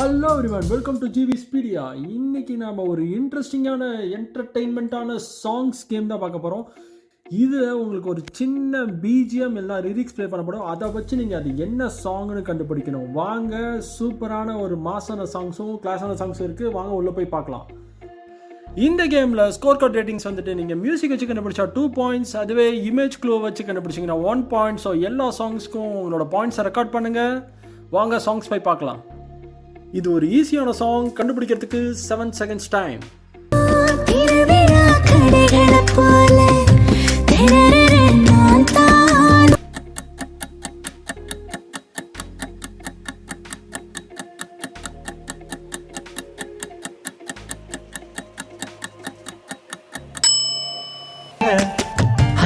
Hello everyone, welcome to ஜிவிஸ்பீடியா. இன்னைக்கு நாம ஒரு இன்ட்ரெஸ்டிங்கான என்டர்டெயின்மெண்ட்டான சாங்ஸ் கேம் தான் பார்க்க போகிறோம். இதில் உங்களுக்கு ஒரு சின்ன பிஜிஎம் எல்லாம் லிரிக்ஸ் ப்ளே பண்ணப்படும். அதை வச்சு நீங்கள் அது என்ன சாங்னு கண்டுபிடிக்கணும். வாங்க, சூப்பரான ஒரு மாசான சாங்ஸும் கிளாஸான சாங்ஸும் இருக்குது. வாங்க உள்ளே போய் பார்க்கலாம். இந்த கேமில் ஸ்கோர் கார்ட் ரேட்டிங்ஸ் வந்துட்டு நீங்கள் மியூசிக் வச்சு கண்டுபிடிச்சா 2 பாயிண்ட்ஸ், அதுவே இமேஜ் க்ளூ வச்சு கண்டுபிடிச்சிங்கன்னா 1 பாயிண்ட். ஸோ எல்லா சாங்ஸ்க்கும் உங்களோட பாயிண்ட்ஸை ரெக்கார்ட் பண்ணுங்கள். வாங்க சாங்ஸ் போய் பார்க்கலாம். இது ஒரு ஈஸியான சாங், கண்டுபிடிக்கிறதுக்கு 7 seconds டைம்.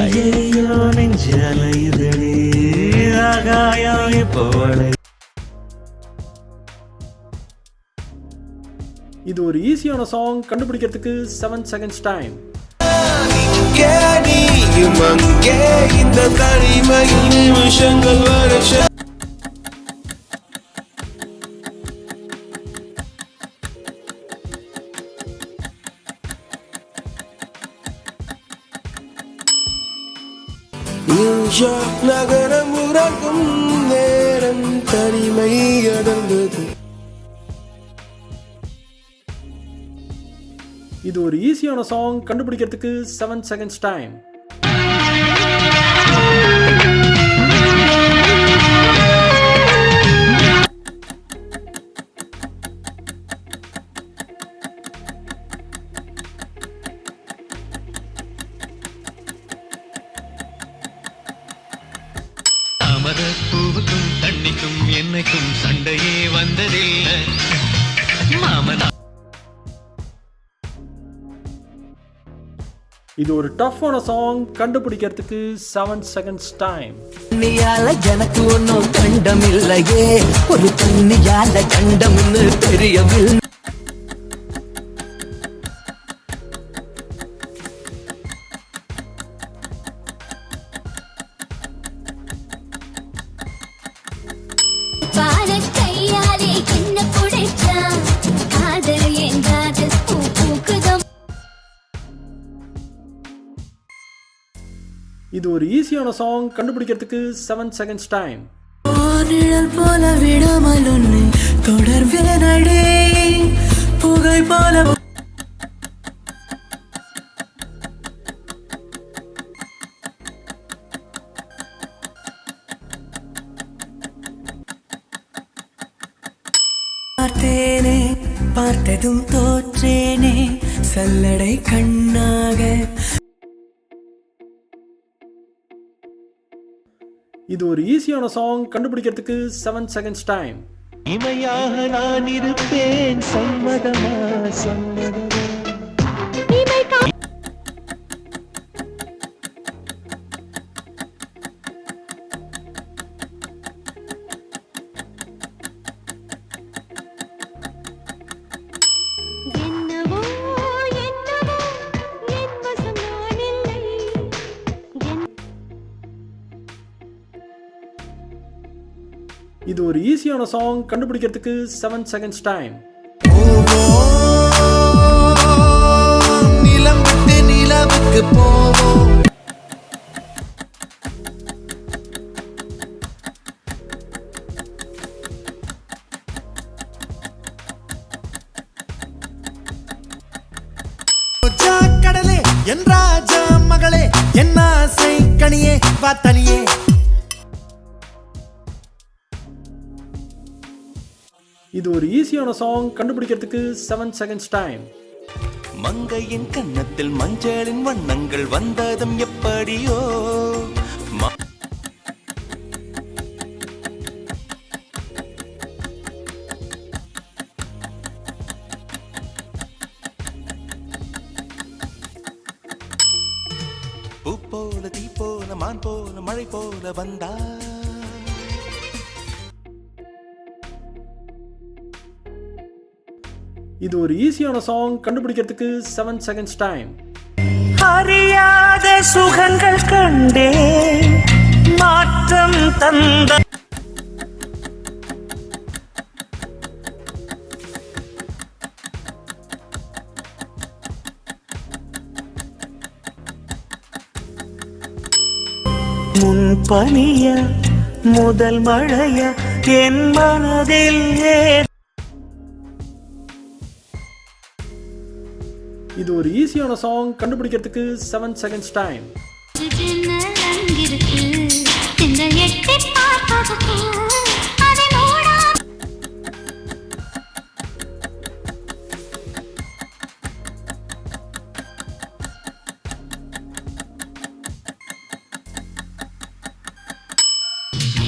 ஐயோ நெஞ்சாலையுதடி ஆகாயம் போல. இது ஒரு ஈஸியான சாங், கண்டுபிடிக்கிறதுக்கு 7 seconds டைம். இந்த தனிமையில் நிமிஷங்கள் வருஷம் நியூயார்க் நகரம் உறங்கும் நேரம் தனிமை அடர்ந்தது. இது ஒரு ஈஸியான சாங், கண்டுபிடிக்கிறதுக்கு 7 seconds டைம். பூவுக்கும் தண்ணிக்கும் என்னைக்கும் சண்டையே வந்ததில்லை மாமனா. இது ஒரு டஃப்பான சாங், கண்டுபிடிக்கிறதுக்கு 7 seconds டைம். தண்ணியால எனக்கு ஒன்னும் கண்டம் இல்லையே, ஒரு தண்ணியால கண்டம்னு தெரியவில்லை. இது ஒரு ஈஸியான சாங், கண்டுபிடிக்கிறதுக்கு 7 seconds டைம். நிழல் போல விடாமல் உன்னை தொடர்வேனடே, புகை போல பார்த்தேனே, பார்த்ததும் தோற்றேனே சல்லடை கண்ணாக. இது ஒரு ஈஸியான சாங், கண்டுபிடிக்கிறதுக்கு 7 seconds டைம். இமையாக நான் இருப்பேன், சம்மதமா சம்மதமா. இது ஒரு ஈஸியான சாங், கண்டுபிடிக்கிறதுக்கு 7 seconds டைம். நிலம் விட்டு நிலவுக்கு போவோம். கடலே என் ராஜா மகளே, என் ஆசை கனியே வா தனியே. இது ஒரு ஈஸியான சாங், கண்டுபிடிக்கிறதுக்கு 7 seconds டைம். மங்கையின் கன்னத்தில் மஞ்சளின் வண்ணங்கள் வந்ததும் எப்படியோ. பூ போல தீ போல மான் போல மழை போல வந்தா. இது ஒரு ஈஸியான சாங், கண்டுபிடிக்கிறதுக்கு 7 seconds டைம். அறியாத சுகங்கள் கண்டே மாற்றம் தந்த பனியா முதல் மழையா என் மனதில் இது ஒரு ஈஸியான சாங், கண்டுபிடிக்கிறதுக்கு 7 seconds டைம்.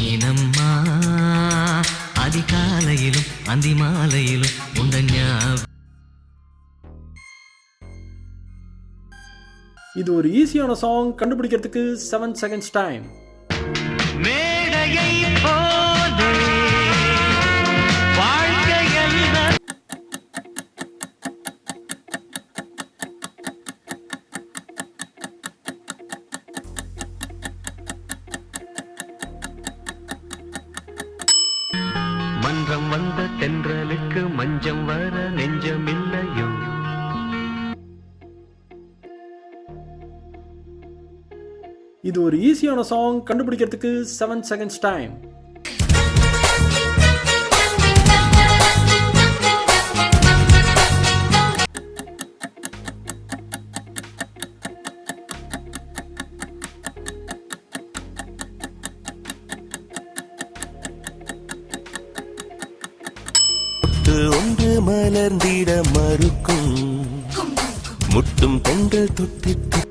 ஏனம்மா அதிகாலையிலும் அந்திமாலையிலும் உண்ட இது ஒரு ஈஸியான சாங், கண்டுபிடிக்கிறதுக்கு 7 seconds டைம். மேடையை போலே வாழ்க்கையல்ல. மன்றம் வந்த தென்றலுக்கு மஞ்சம் வர நெஞ்சமில்லையோ. இது ஒரு ஈஸியான சாங், கண்டுபிடிக்கிறதுக்கு 7 seconds டைம். ஒன்று மலர்ந்திட மறுக்கும் முட்டும் பெண்கள் தொட்டிட்டு.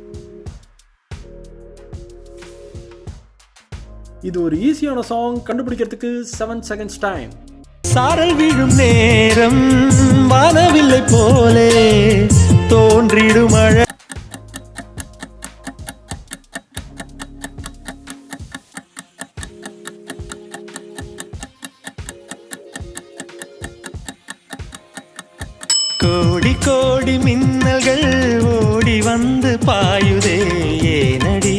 இது ஒரு ஈஸியான சாங், கண்டுபிடிக்கிறதுக்கு 7 seconds டைம். சாரல் விழும் நேரம் வானவில்லை போலே தோன்றிடும் மழை. கோடி கோடி மின்னல்கள் ஓடி வந்து பாயுதே ஏனடி.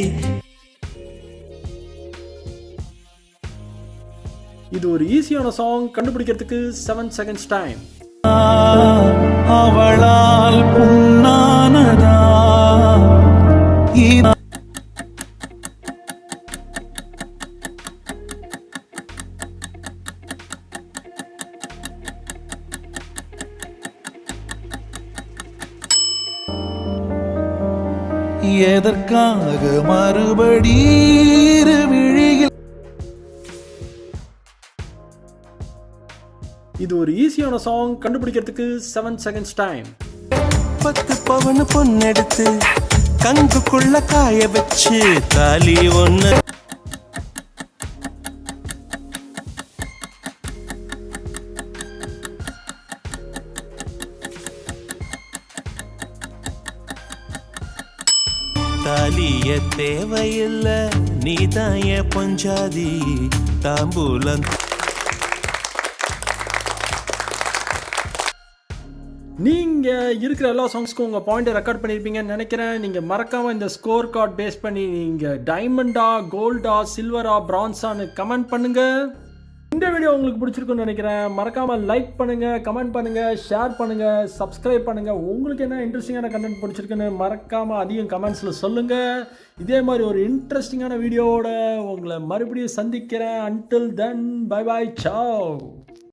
இது ஒரு ஈஸியான சாங், கண்டுபிடிக்கிறதுக்கு 7 seconds டைம். அவளால் புண்ணானதா எதற்காக மறுபடி விழியில். இது ஒரு ஈஸியான சாங், கண்டுபிடிக்கிறதுக்கு 7 seconds டைம். 10 பவன் பொண்ணெடுத்து கங்குக்குள்ள காய வச்சு தாலி ஒண்ணு. தாலிய தேவையில்ல நீதாய பொஞ்சாதி தாம்பூலம். நீங்க இருக்கிற எல்லா சாங்ஸ்க்கும் உங்க பாயிண்டை ரெக்கார்ட் பண்ணியிருப்பீங்கன்னு நினைக்கிறேன். நீங்க மறக்காம இந்த ஸ்கோர் கார்டு பேஸ் பண்ணி நீங்க டைமண்டா, கோல்டா, சில்வரா, பிரான்ஸான்னு கமெண்ட் பண்ணுங்க. இந்த வீடியோ உங்களுக்கு பிடிச்சிருக்குன்னு நினைக்கிறேன். மறக்காம லைக் பண்ணுங்க, கமெண்ட் பண்ணுங்க, ஷேர் பண்ணுங்க, சப்ஸ்கிரைப் பண்ணுங்க. உங்களுக்கு என்ன இன்ட்ரெஸ்டிங்கான கண்டென்ட் பிடிச்சிருக்குன்னு மறக்காம அதிகம் கமெண்ட்ஸ்ல சொல்லுங்க. இதே மாதிரி ஒரு இன்ட்ரெஸ்டிங்கான வீடியோவோட உங்களை மறுபடியும் சந்திக்கிறேன். Until then bye bye, Zhao.